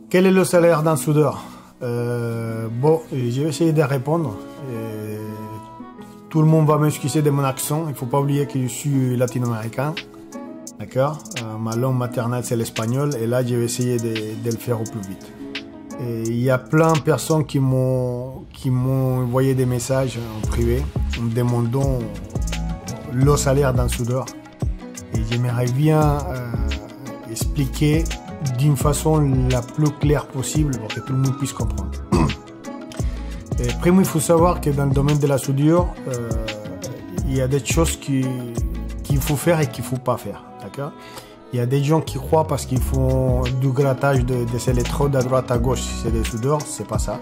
Quel est le salaire d'un soudeur? Bon, je vais essayer de répondre. Tout le monde va m'excuser de mon accent. Il ne faut pas oublier que je suis latino-américain. D'accord? Ma langue maternelle, c'est l'espagnol. Et là, je vais essayer de le faire au plus vite. Il y a plein de personnes qui m'ont envoyé des messages en privé en me demandant le salaire d'un soudeur. Et j'aimerais bien expliquer d'une façon la plus claire possible pour que tout le monde puisse comprendre. Primo, il faut savoir que dans le domaine de la soudure, il y a des choses qu'il faut faire et qu'il ne faut pas faire. D'accord? Il y a des gens qui croient parce qu'ils font du grattage des électrodes à droite à gauche, c'est des soudeurs, c'est pas ça.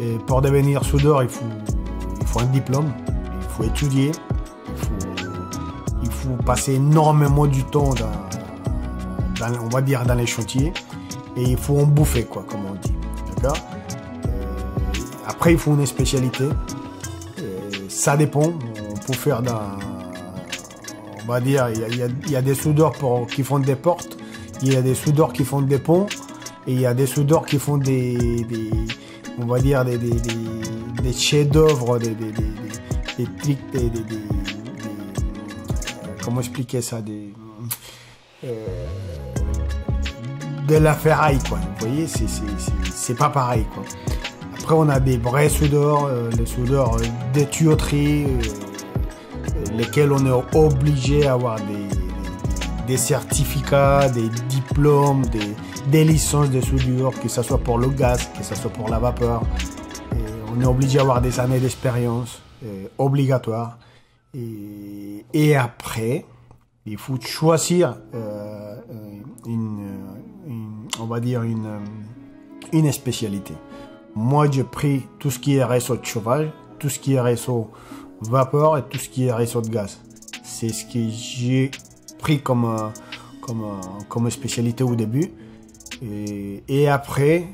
Et pour devenir soudeur, il faut un diplôme, il faut étudier, il faut passer énormément du temps on va dire dans les chantiers, et il faut en bouffer, quoi, comme on dit. D'accord? Après, il faut une spécialité. Ça dépend. On peut faire on va dire, il y a des soudeurs qui font des portes, il y a des soudeurs qui font des ponts, et il y a des soudeurs qui font on va dire des chefs-d'œuvre, des trucs, comment expliquer ça, de la ferraille, quoi. Vous voyez, c'est pas pareil, quoi. Après, on a des vrais soudeurs, les soudeurs de tuyauterie, lesquels on est obligé d'avoir des certificats, des diplômes, des licences de soudure, que ce soit pour le gaz, que ce soit pour la vapeur. Et on est obligé d'avoir des années d'expérience obligatoires. Et après, il faut choisir on va dire une spécialité. Moi, j'ai pris tout ce qui est réseau de chauffage, tout ce qui est réseau vapeur et tout ce qui est réseau de gaz. C'est ce que j'ai pris comme spécialité au début. Et après,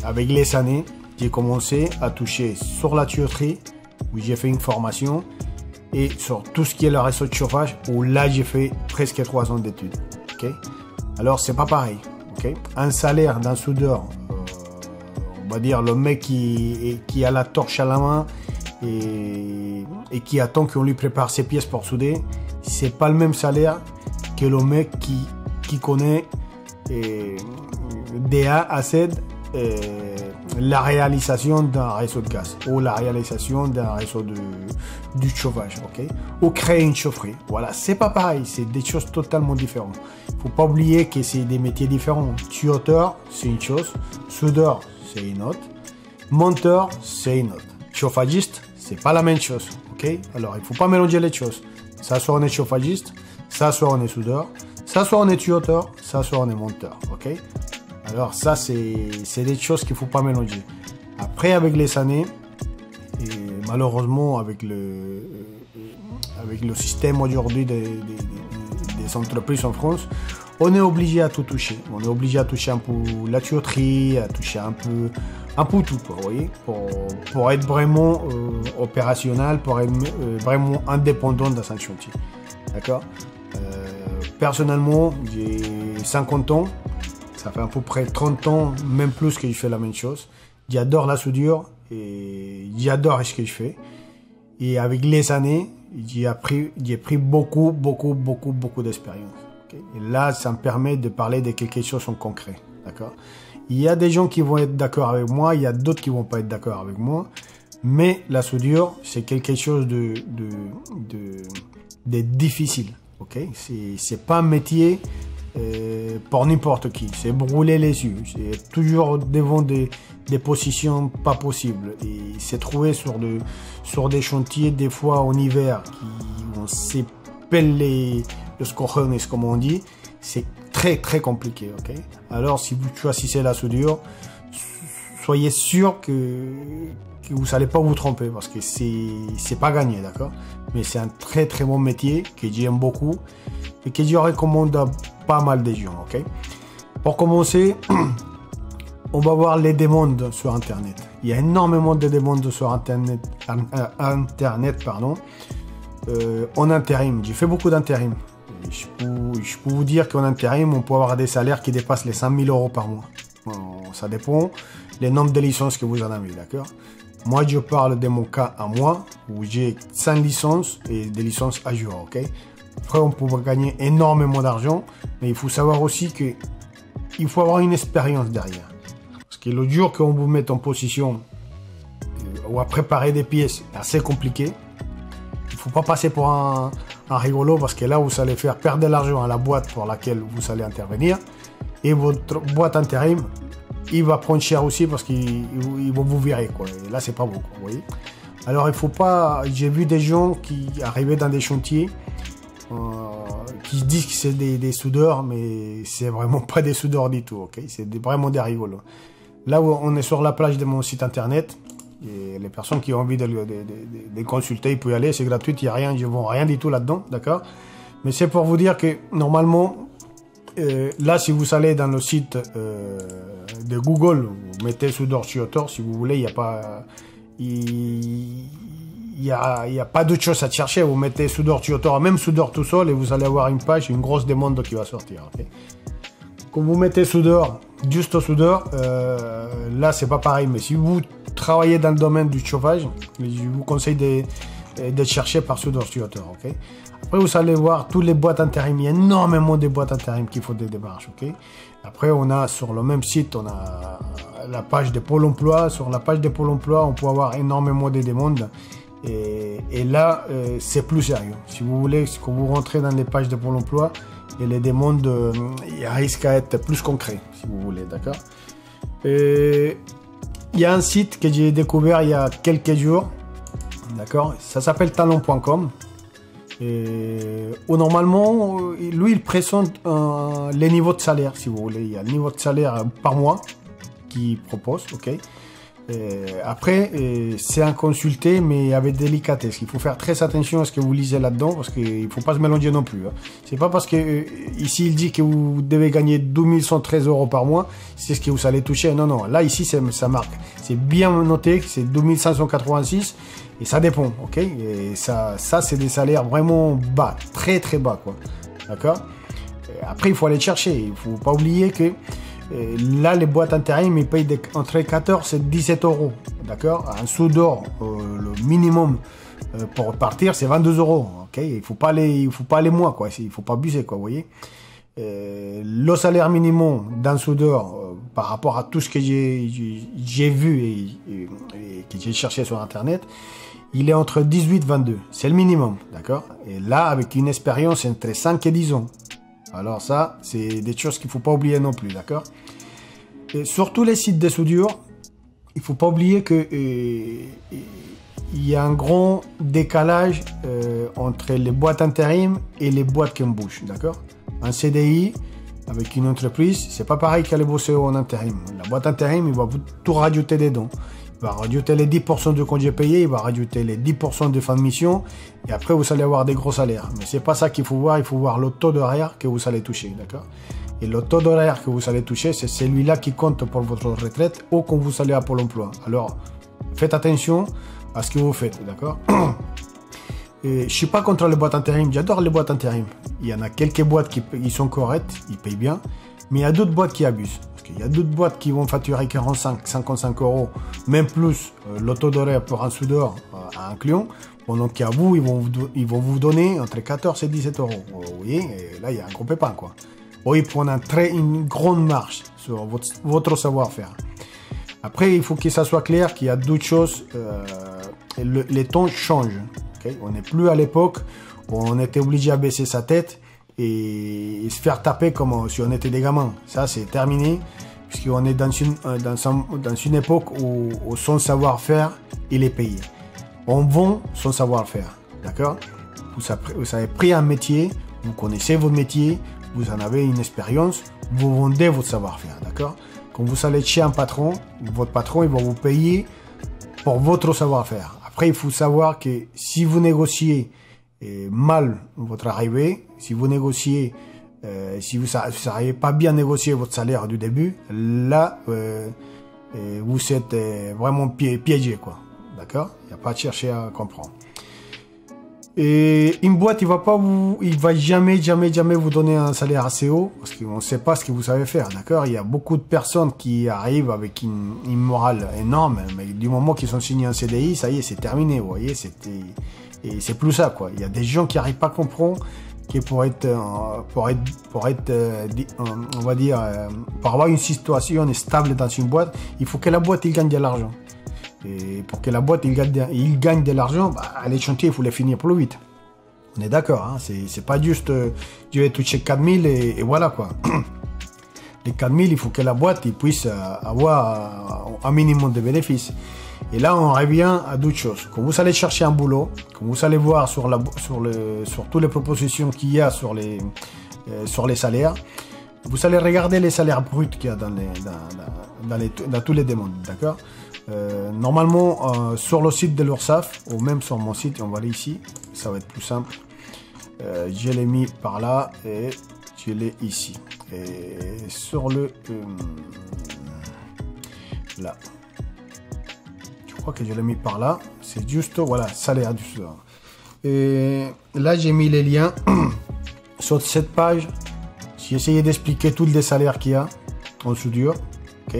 avec les années, j'ai commencé à toucher sur la tuyauterie, où j'ai fait une formation, et sur tout ce qui est le réseau de chauffage, où là, j'ai fait presque 3 ans d'études. Okay? Alors, c'est pas pareil. Okay? Un salaire d'un soudeur, on va dire le mec qui a la torche à la main et qui attend qu'on lui prépare ses pièces pour souder, c'est pas le même salaire que le mec qui connaît de A à Z la réalisation d'un réseau de gaz ou la réalisation d'un réseau du chauffage, ok? Ou créer une chaufferie. Voilà, c'est pas pareil, c'est des choses totalement différentes. Faut pas oublier que c'est des métiers différents. Tuyauteur, c'est une chose. Soudeur, c'est une autre. Monteur, c'est une autre. Chauffagiste, c'est pas la même chose, ok? Alors, il faut pas mélanger les choses. Ça soit on est chauffagiste, ça soit on est soudeur, ça soit on est tuyauteur, ça soit on est monteur, ok? Alors ça, c'est des choses qu'il faut pas mélanger. Après, avec les années, et malheureusement avec le système aujourd'hui des entreprises en France, on est obligé à tout toucher. On est obligé à toucher un peu la tuyauterie, à toucher un peu tout, quoi, vous voyez, pour être vraiment opérationnel, pour être vraiment indépendant dans un chantier. D'accord? Personnellement, j'ai 50 ans. Ça fait à peu près 30 ans, même plus, que je fais la même chose. J'adore la soudure et j'adore ce que je fais. Et avec les années, j'ai pris beaucoup d'expérience. Okay? Et là, ça me permet de parler de quelque chose en concret. D'accord? Il y a des gens qui vont être d'accord avec moi, il y a d'autres qui vont pas être d'accord avec moi. Mais la soudure, c'est quelque chose de difficile. Okay? C'est pas un métier pour n'importe qui, c'est brûler les yeux, c'est toujours devant des positions pas possibles, et c'est trouvé sur des chantiers des fois en hiver qui on s'épelle les cojones, comme on dit, c'est très compliqué, ok? Alors si vous choisissez la soudure, soyez sûr que vous n'allez pas vous tromper, parce que c'est pas gagné, d'accord? Mais c'est un très bon métier que j'aime beaucoup et que je recommande à pas mal de gens, ok? Pour commencer, on va voir les demandes sur Internet. Il y a énormément de demandes sur Internet, en intérim. J'ai fait beaucoup d'intérim. Je peux vous dire qu'en intérim, on peut avoir des salaires qui dépassent les 100 000 euros par mois. Bon, ça dépend du nombre de licences que vous en avez, d'accord? Moi, je parle de mon cas à moi, où j'ai 5 licences et des licences à jour, ok? Après, on peut gagner énormément d'argent, mais il faut savoir aussi que il faut avoir une expérience derrière. Parce que le jour qu'on vous met en position ou à préparer des pièces, c'est assez compliqué. Il ne faut pas passer pour un rigolo, parce que là, vous allez faire perdre de l'argent à la boîte pour laquelle vous allez intervenir. Et votre boîte intérim, il va prendre cher aussi, parce qu'ils vont vous virer, quoi. Et là, c'est pas bon, vous voyez. Alors, il faut pas... J'ai vu des gens qui arrivaient dans des chantiers, qui se disent que c'est des soudeurs, mais c'est vraiment pas des soudeurs du tout, ok? C'est vraiment des rigolos. Là, on est sur la plage de mon site internet, et les personnes qui ont envie de consulter, ils peuvent y aller, c'est gratuit, il n'y a rien, je ne vends rien du tout là-dedans, d'accord? Mais c'est pour vous dire que, normalement, là, si vous allez dans le site de Google, vous mettez soudeur Tutor, si vous voulez, il n'y a pas... Il y a pas d'autre chose à chercher. Vous mettez soudeur Tutor, même soudeur tout seul, et vous allez avoir une page, une grosse demande qui va sortir. Okay. Quand vous mettez soudeur, juste soudeur, là c'est pas pareil. Mais si vous travaillez dans le domaine du chauffage, je vous conseille de chercher par soudeur Tutor. Okay. Après vous allez voir toutes les boîtes intérim. Il y a énormément de boîtes intérim qui font des démarches. Okay. Après on a sur le même site, on a la page de Pôle emploi. Sur la page de Pôle emploi, on peut avoir énormément de demandes. Et là, c'est plus sérieux. Si vous voulez, quand vous rentrez dans les pages de Pôle emploi, et les demandes, il risque à être plus concret, si vous voulez, d'accord? Il y a un site que j'ai découvert il y a quelques jours, d'accord? Ça s'appelle talent.com. Où normalement, lui, il présente les niveaux de salaire, si vous voulez. Il y a le niveau de salaire par mois qu'il propose, ok? Après, c'est un consulté, mais avec délicatesse. Il faut faire très attention à ce que vous lisez là-dedans, parce qu'il ne faut pas se mélanger non plus. Hein. C'est pas parce que ici il dit que vous devez gagner 2113 euros par mois, c'est ce que vous allez toucher. Non, non. Là, ici, ça marque. C'est bien noté, c'est 2586, et ça dépend, ok? Et ça c'est des salaires vraiment bas, très très bas, quoi. D'accord? Après, il faut aller chercher. Il ne faut pas oublier que là, les boîtes intérim, ils payent entre 14 et 17 euros. D'accord? Un soudeur, le minimum pour partir, c'est 22 euros. Ok? Il faut pas aller moins, quoi. Il faut pas abuser, quoi. Vous voyez? Le salaire minimum d'un soudeur, par rapport à tout ce que j'ai vu et que j'ai cherché sur Internet, il est entre 18 et 22. C'est le minimum. D'accord? Et là, avec une expérience entre 5 et 10 ans. Alors ça, c'est des choses qu'il ne faut pas oublier non plus, d'accord? Sur tous les sites de soudure, il ne faut pas oublier que il y a un grand décalage entre les boîtes intérim et les boîtes qui embauchent, d'accord? Un CDI avec une entreprise, c'est pas pareil qu'aller bosser en intérim. La boîte intérim, il va vous tout rajouter dedans. Il va rajouter les 10% de congés payés, il va rajouter les 10% de fin de mission, et après vous allez avoir des gros salaires. Mais c'est pas ça qu'il faut voir, il faut voir le taux d'horaire que vous allez toucher, d'accord? Et le taux d'horaire que vous allez toucher, c'est celui-là qui compte pour votre retraite ou quand vous allez à Pôle emploi. Alors, faites attention à ce que vous faites, d'accord? Et je suis pas contre les boîtes intérim, j'adore les boîtes intérim. Il y en a quelques boîtes qui sont correctes, ils payent bien, mais il y a d'autres boîtes qui abusent. Il y a d'autres boîtes qui vont facturer 45, 55 euros, même plus le taux d'horaire pour un soudeur à un client, pendant qu'à vous, ils vont vous donner entre 14 et 17 euros. Vous voyez, et là, il y a un gros pépin, quoi. Ou ils prennent une grande marge sur votre savoir-faire. Après, il faut que ça soit clair qu'il y a d'autres choses. Les temps changent. Okay? On n'est plus à l'époque où on était obligé à baisser sa tête et se faire taper comme si on était des gamins. Ça, c'est terminé, puisqu'on est dans une époque où son savoir-faire, il est payé. On vend son savoir-faire, d'accord? Vous avez pris un métier, vous connaissez votre métier, vous en avez une expérience, vous vendez votre savoir-faire, d'accord? Quand vous allez chez un patron, votre patron, il va vous payer pour votre savoir-faire. Après, il faut savoir que si vous négociez mal votre arrivée, si vous négociez, si vous n'arrivez pas bien négocier votre salaire du début, là, vous êtes vraiment piégé, quoi. D'accord? Il n'y a pas de chercher à comprendre. Et une boîte, il va jamais vous donner un salaire assez haut parce qu'on ne sait pas ce que vous savez faire, d'accord? Il y a beaucoup de personnes qui arrivent avec une morale énorme, mais du moment qu'ils sont signés un CDI, ça y est, c'est terminé, vous voyez, et c'est plus ça, quoi. Il y a des gens qui n'arrivent pas à comprendre que pour avoir une situation stable dans une boîte, il faut que la boîte, il gagne de l'argent. Et pour que la boîte il gagne de l'argent, bah, les chantiers, il faut les finir plus vite. On est d'accord, hein? C'est pas juste je vais toucher 4000 et voilà quoi. Les 4000, il faut que la boîte il puisse avoir un minimum de bénéfices. Et là, on revient à d'autres choses. Quand vous allez chercher un boulot, quand vous allez voir sur toutes les propositions qu'il y a sur les salaires, vous allez regarder les salaires bruts qu'il y a dans tous les demandes, d'accord? Normalement, sur le site de l'URSSAF, ou même sur mon site, on va aller ici, ça va être plus simple. Je l'ai mis par là et je l'ai ici. Et sur le... là. Je crois que je l'ai mis par là. C'est juste, voilà, salaire du soir. Et là, j'ai mis les liens sur cette page. J'ai essayé d'expliquer tous les salaires qu'il y a en soudure. Ok.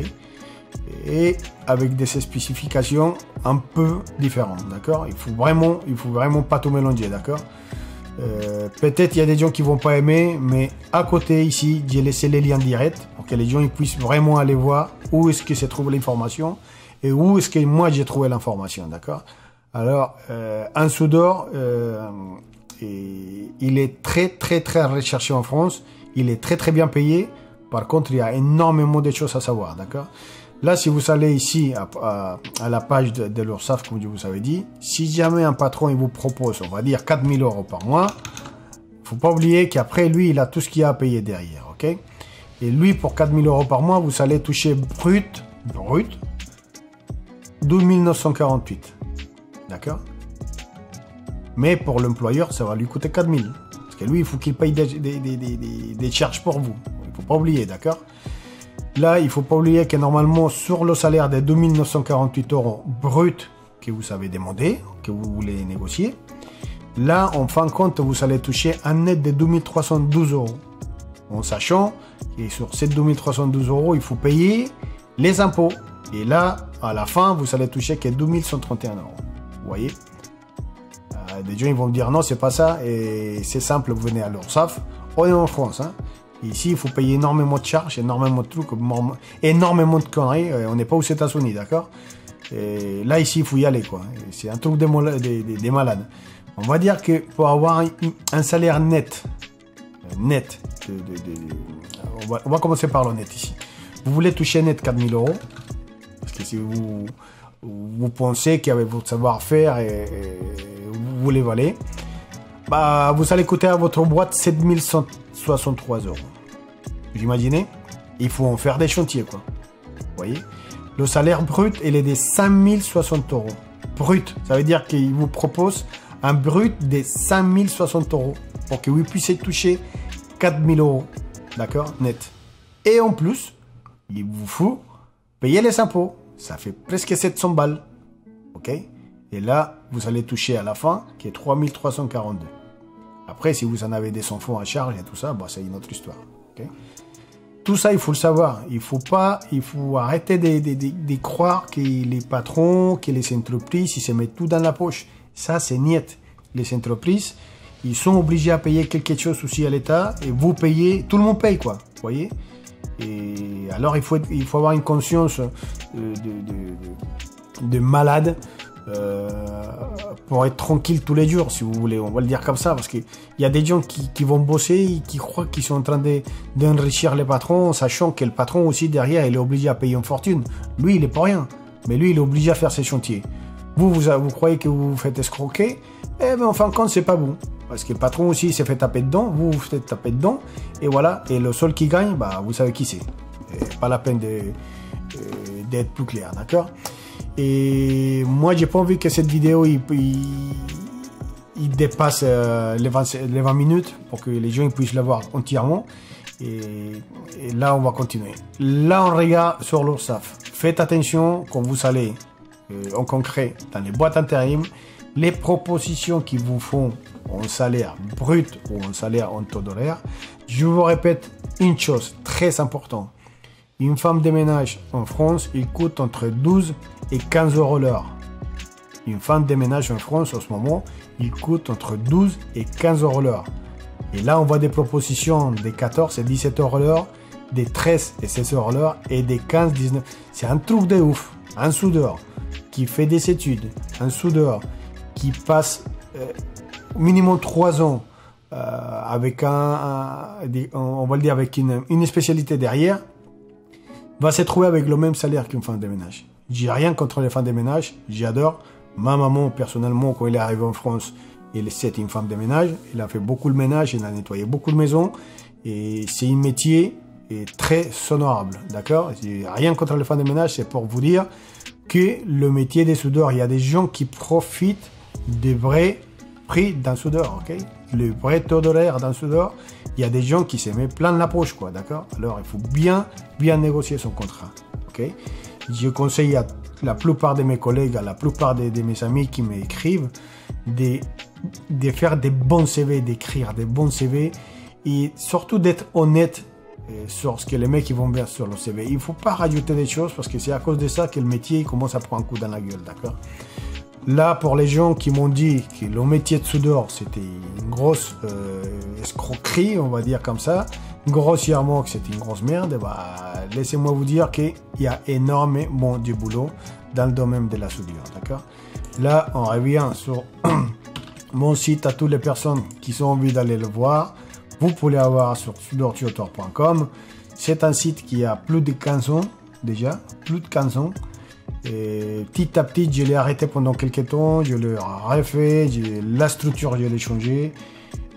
Et avec des spécifications un peu différentes, d'accord? Il faut vraiment pas tout mélanger, d'accord? Peut-être il y a des gens qui vont pas aimer, mais à côté ici, j'ai laissé les liens directs pour que les gens ils puissent vraiment aller voir où est-ce que se trouve l'information et où est-ce que moi j'ai trouvé l'information, d'accord? Alors, un soudeur, il est très recherché en France, il est très bien payé. Par contre, il y a énormément de choses à savoir, d'accord? Là, si vous allez ici à la page de l'URSSAF, comme je vous avais dit, si jamais un patron il vous propose, on va dire 4000 € par mois, faut pas oublier qu'après, lui, il a tout ce qu'il y a à payer derrière, ok? Et lui, pour 4000 € par mois, vous allez toucher brut, 12 948, d'accord? Mais pour l'employeur, ça va lui coûter 4000, parce que lui, il faut qu'il paye des charges pour vous. Il faut pas oublier, d'accord? Là, il ne faut pas oublier que normalement, sur le salaire de 2 948 € brut que vous avez demandé, que vous voulez négocier, là, en fin de compte, vous allez toucher un net de 2 312 €. En sachant que sur ces 2 312 €, il faut payer les impôts. Et là, à la fin, vous allez toucher que 2 131 €. Vous voyez? Des gens ils vont me dire non, c'est pas ça. Et c'est simple, vous venez à l'URSSAF. On est en France, hein. Ici, il faut payer énormément de charges, énormément de trucs, énormément de conneries. On n'est pas aux États-Unis, d'accord? Et là, ici, il faut y aller, quoi. C'est un truc des malades. On va dire que pour avoir un salaire net, on va commencer par le net ici. Vous voulez toucher net 4000 €, parce que si vous pensez qu'avec votre savoir-faire et vous voulez valer, bah, vous allez coûter à votre boîte 7163 €. Vous imaginez? Il faut en faire des chantiers, quoi. Vous voyez? Le salaire brut, il est de 5060 €. Brut, ça veut dire qu'il vous propose un brut de 5060 € pour que vous puissiez toucher 4000 €. D'accord? Net. Et en plus, il vous faut payer les impôts. Ça fait presque 700 balles. Ok? Et là, vous allez toucher à la fin, qui est 3342. Après, si vous en avez des enfants à charge et tout ça, bah, c'est une autre histoire. Okay? Tout ça, il faut le savoir. Il faut arrêter de croire que les patrons, que les entreprises, ils se mettent tout dans la poche. Ça, c'est niet. Les entreprises, ils sont obligés à payer quelque chose aussi à l'État et vous payez, tout le monde paye, quoi. Vous voyez? Et alors, il faut avoir une conscience de malade. Pour être tranquille tous les jours, si vous voulez, on va le dire comme ça, parce qu'il y a des gens qui vont bosser et qui croient qu'ils sont en train d'enrichir les patrons, sachant que le patron aussi derrière, il est obligé à payer une fortune. Lui, il est pas rien, mais lui, il est obligé à faire ses chantiers. Vous croyez que vous vous faites escroquer, eh ben en fin de compte, c'est pas bon, parce que le patron aussi il s'est fait taper dedans, vous vous faites taper dedans, et voilà, et le seul qui gagne, bah vous savez qui c'est. Pas la peine d'être plus clair, d'accord? Et moi, j'ai pas envie que cette vidéo il dépasse les 20 minutes pour que les gens puissent la voir entièrement. Et là, on va continuer. Là, on regarde sur l'URSSAF. Faites attention quand vous allez en concret dans les boîtes intérim. les propositions qu'ils vous font en salaire brut ou en salaire en taux d'horaire, je vous répète une chose très importante. Une femme de ménage en France, il coûte entre 12 et 15 euros l'heure. Une femme de ménage en France, en ce moment, il coûte entre 12 et 15 euros l'heure. Et là, on voit des propositions des 14 et 17 euros l'heure, des 13 et 16 euros l'heure et des 15, 19. C'est un truc de ouf. Un soudeur qui fait des études, un soudeur qui passe minimum 3 ans avec on va le dire avec une spécialité derrière, va se trouver avec le même salaire qu'une femme de ménage. J'ai rien contre les femmes de ménage, j'adore. Ma maman, personnellement, quand elle est arrivée en France, c'était une femme de ménage. Elle a fait beaucoup de ménage, elle a nettoyé beaucoup de maisons. Et c'est un métier très honorable, d'accord? J'ai rien contre les femmes de ménage, c'est pour vous dire que le métier des soudeurs, il y a des gens qui profitent des vrais prix d'un soudeur, ok? Le vrai taux d'horaire d'un soudeur, il y a des gens qui se mettent plein de la poche, quoi, d'accord? Alors, il faut bien négocier son contrat, ok? Je conseille à la plupart de mes collègues, à la plupart de mes amis qui m'écrivent, de faire des bons CV, d'écrire des bons CV et surtout d'être honnête sur ce que les mecs ils vont mettre sur le CV. Il ne faut pas rajouter des choses parce que c'est à cause de ça que le métier commence à prendre un coup dans la gueule, d'accord? Là, pour les gens qui m'ont dit que le métier de soudeur, c'était une grosse escroquerie, on va dire comme ça, grossièrement que c'était une grosse merde, bah, laissez-moi vous dire qu'il y a énormément de boulot dans le domaine de la soudure, d'accord? Là, on revient sur mon site à toutes les personnes qui ont envie d'aller le voir. Vous pouvez avoir sur soudeur-tutor.com. C'est un site qui a plus de 15 ans déjà, plus de 15 ans. Et petit à petit, je l'ai arrêté pendant quelques temps, je l'ai refait, la structure, je l'ai changé.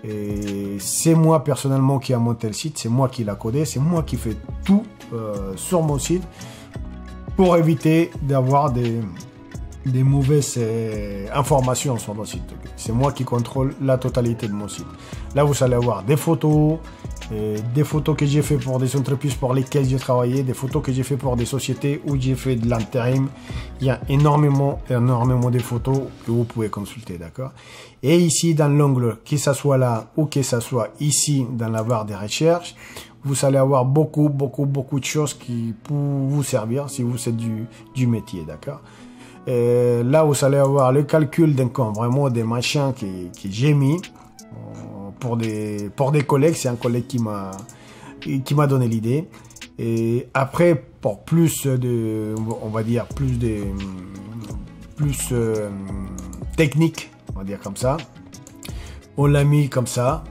Et c'est moi personnellement qui a monté le site, c'est moi qui l'a codé, c'est moi qui fais tout sur mon site pour éviter d'avoir des mauvaises informations sur le site. C'est moi qui contrôle la totalité de mon site. Là, vous allez avoir des photos que j'ai fait pour des entreprises pour lesquelles j'ai travaillé, des photos que j'ai fait pour des sociétés où j'ai fait de l'intérim. Il y a énormément de photos que vous pouvez consulter, d'accord? Et ici, dans l'onglet, que ça soit là ou que ça soit ici, dans la barre des recherches, vous allez avoir beaucoup de choses qui peuvent vous servir si vous êtes du métier, d'accord? Là, vous allez avoir le calcul d'un compte, vraiment des machins que j'ai mis pour des collègues. C'est un collègue qui m'a donné l'idée. Et après, pour plus de, on va dire, plus technique, on va dire comme ça, on l'a mis comme ça.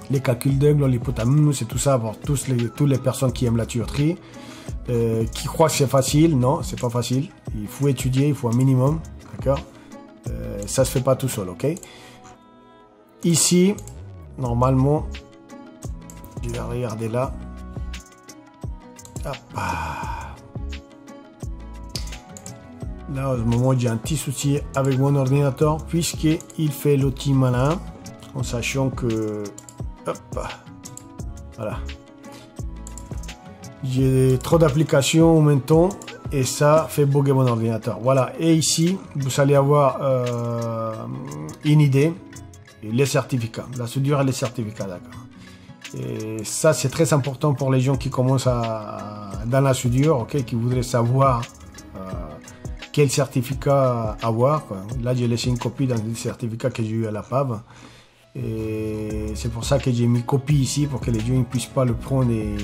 Les calculs d'angle, l'hypoténuse, c'est tout ça pour toutes les personnes qui aiment la tuyauterie. Qui croient que c'est facile, non, c'est pas facile. Il faut étudier, il faut un minimum, d'accord? Ça se fait pas tout seul, ok? Ici, normalement, je vais regarder là. Hop. Là, au moment, j'ai un petit souci avec mon ordinateur puisqu'il fait le petit malin en sachant que, hop, voilà. J'ai trop d'applications en même temps et ça fait bugger mon ordinateur. Voilà, et ici, vous allez avoir une idée, les certificats, la soudure et les certificats, d'accord. Et ça, c'est très important pour les gens qui commencent dans la soudure, ok, qui voudraient savoir quel certificat avoir, quoi. Là, j'ai laissé une copie dans le certificat que j'ai eu à la PAV. Et c'est pour ça que j'ai mis copie ici, pour que les gens ne puissent pas le prendre et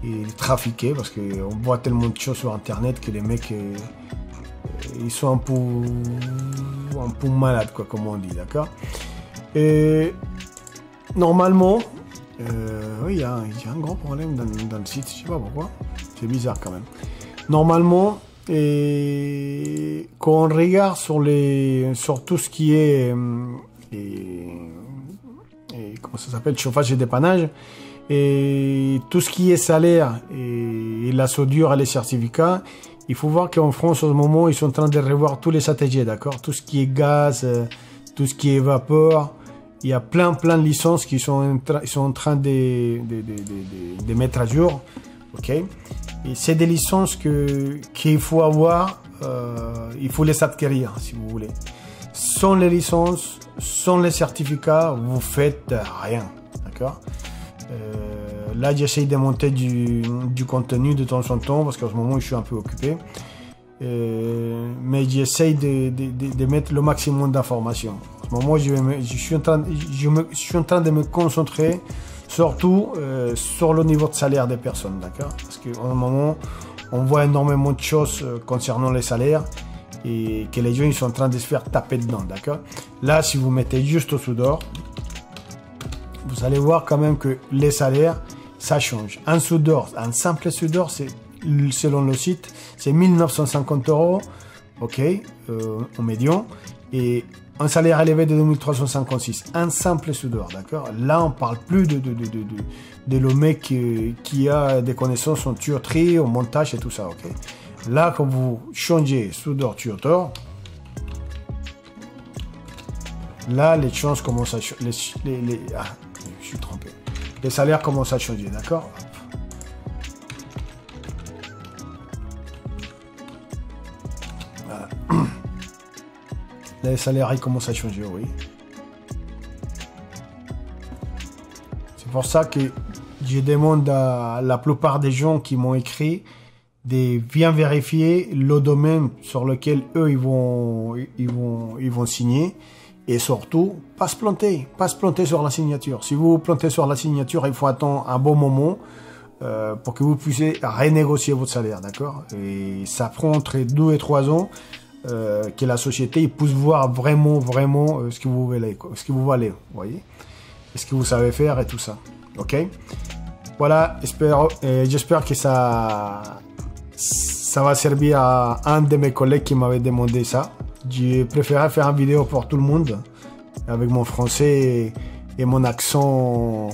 le trafiquer, parce qu'on voit tellement de choses sur internet que les mecs ils sont un peu malades, quoi, comme on dit, d'accord. Et normalement, oui, il y a un gros problème dans le site, je sais pas pourquoi, c'est bizarre quand même. Normalement, quand on regarde sur tout ce qui est comment ça s'appelle, chauffage et dépannage, et tout ce qui est salaire et la soudure et les certificats, il faut voir qu'en France, au moment, ils sont en train de revoir tous les ATG, d'accord? Tout ce qui est gaz, tout ce qui est vapeur, il y a plein de licences qui sont en train de mettre à jour, ok? Et c'est des licences qu'il faut avoir, il faut les acquérir, si vous voulez. sans les licences, sans les certificats, vous faites rien, d'accord? Là, j'essaye de monter du contenu de temps en temps parce qu'en ce moment, je suis un peu occupé. Mais j'essaye de mettre le maximum d'informations. En ce moment, je suis en train de me concentrer surtout sur le niveau de salaire des personnes, d'accord? Parce qu'en ce moment, on voit énormément de choses concernant les salaires et que les gens ils sont en train de se faire taper dedans, d'accord? Là, si vous mettez juste au Soudor, vous allez voir quand même que les salaires, ça change. Un Soudor, un simple Soudor, c'est selon le site, c'est 1950 €, ok, au médian, et un salaire élevé de 2356, un simple Soudor, d'accord? Là, on parle plus de le mec qui a des connaissances en tuyauterie, en montage et tout ça, ok? Là, quand vous changez Soudor tuyauteur, là, les chances commencent à changer, ah, je suis trompé. Les salaires commencent à changer, d'accord? Les salaires ils commencent à changer, oui. C'est pour ça que je demande à la plupart des gens qui m'ont écrit de bien vérifier le domaine sur lequel eux ils vont signer et surtout pas se planter sur la signature. Si vous vous plantez sur la signature, il faut attendre un bon moment pour que vous puissiez renégocier votre salaire, d'accord? Et ça prend entre 2 et 3 ans. Que la société puisse voir vraiment ce que vous valez, vous voyez, et ce que vous savez faire et tout ça, ok? Voilà, j'espère que ça va servir à un de mes collègues qui m'avait demandé ça. J'ai préféré faire une vidéo pour tout le monde avec mon français et mon accent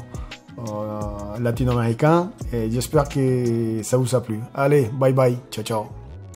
latino-américain, et j'espère que ça vous a plu. Allez, bye bye, ciao ciao.